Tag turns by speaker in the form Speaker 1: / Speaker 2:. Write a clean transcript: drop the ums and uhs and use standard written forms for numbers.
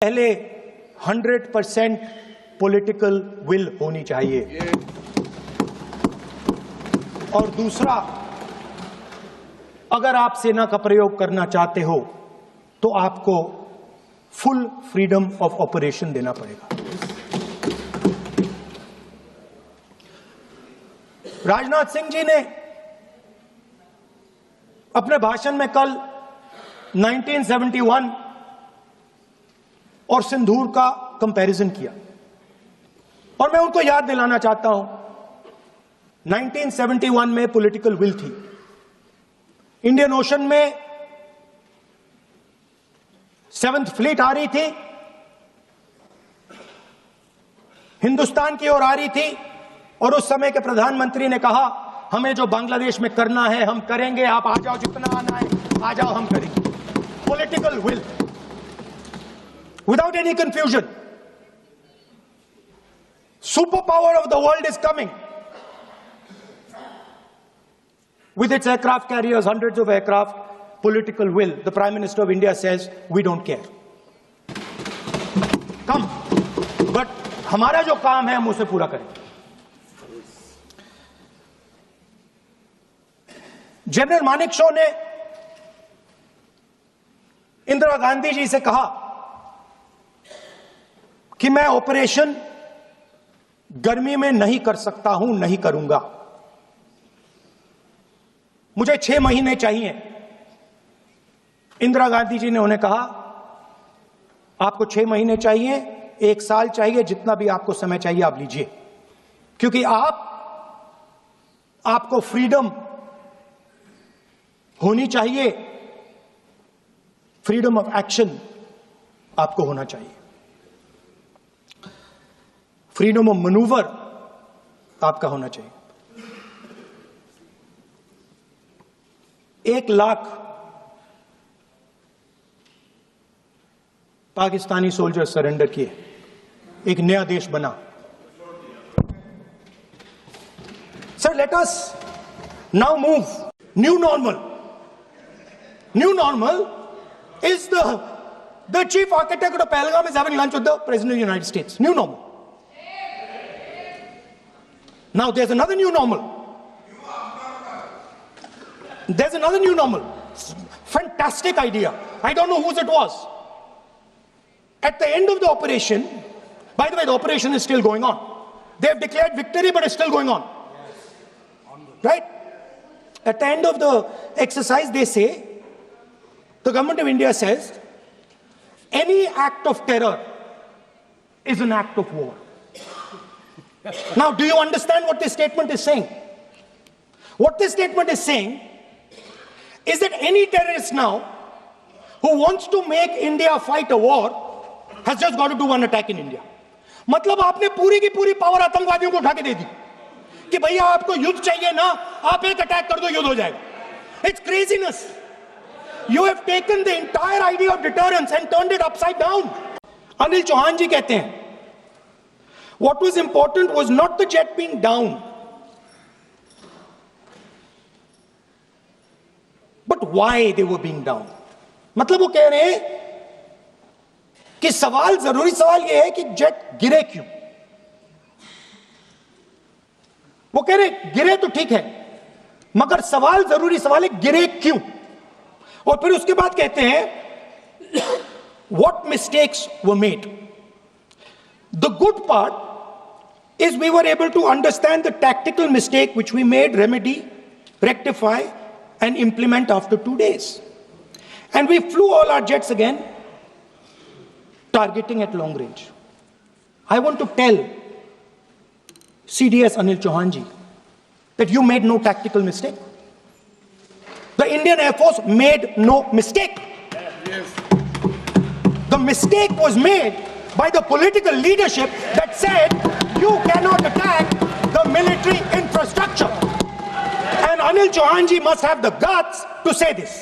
Speaker 1: पहले 100% political will होनी चाहिए और दूसरा, अगर आप सेना का प्रयोग करना चाहते हो तो आपको फुल फ्रीडम ऑफ ऑपरेशन देना पड़ेगा। राजनाथ सिंह जी ने अपने भाषण में कल 1971 और सिंदूर का कंपैरिजन किया और मैं उनको याद दिलाना चाहता हूं, 1971 में पॉलिटिकल विल थी। इंडियन ओशन में 7th फ्लीट आ रही थी, हिंदुस्तान की ओर आ रही थी और उस समय के प्रधानमंत्री ने कहा हमें जो बांग्लादेश में करना है हम करेंगे, आप आ जाओ, जितना आना है आ जाओ, हम करेंगे। Political will without any confusion. Super power of the world is coming with its aircraft carriers, hundreds of aircraft, political will. The Prime Minister of India says, we don't care. Come. But हमारा जो काम है हम उसे पूरा करेंगे। General Manekshaw ने इंदिरा गांधी जी से कहा कि मैं ऑपरेशन गर्मी में नहीं कर सकता हूं, नहीं करूंगा, मुझे 6 महीने चाहिए। इंदिरा गांधी जी ने उन्हें कहा आपको 6 महीने चाहिए, 1 साल चाहिए, जितना भी आपको समय चाहिए आप लीजिए, क्योंकि आपको फ्रीडम होनी चाहिए, फ्रीडम ऑफ एक्शन आपको होना चाहिए, फ्रीडम ऑफ मैनूवर आपका होना चाहिए। 1 लाख पाकिस्तानी सोल्जर सरेंडर किए, एक नया देश बना। Sir, let us now move new normal. New normal is the chief architect of Pahalgam is having lunch with the president of United States. New normal. Now there is another new normal. There's another new normal. Fantastic idea. I don't know whose it was. At the end of the operation, by the way, the operation is still going on. They have declared victory, but it's still going on. Right? At the end of the exercise, they say, the government of India says, any act of terror is an act of war. Now, do you understand what this statement is saying? What this statement is saying is that any terrorist now who wants to make India fight a war has just got to do one attack in India. मतलब आपने पूरी की पूरी power आतंकवादियों को उठा के दे दी कि भैया आपको युद्ध चाहिए ना, आप एक अटैक कर दो, युद्ध हो जाएगा. It's craziness. You have taken the entire idea of deterrence and turned it upside down. Anil Chauhan जी कहते हैं, what was important was not the jet being down, but why they were being down. मतलब वो कह रहे हैं कि जरूरी सवाल ये है कि जेट गिरे क्यों. वो कह रहे गिरे तो ठीक है, मगर जरूरी सवाल है गिरे क्यों. और फिर उसके बाद कहते हैं what mistakes were made. The good part is we were able to understand the tactical mistake which we made, remedy, rectify and implement after 2 days. And we flew all our jets again, targeting at long range. I want to tell CDS Anil Chauhan ji that you made no tactical mistake. The Indian Air Force made no mistake. Yes. The mistake was made by the political leadership that said you cannot attack the military infrastructure. And Anil Chauhan ji must have the guts to say this.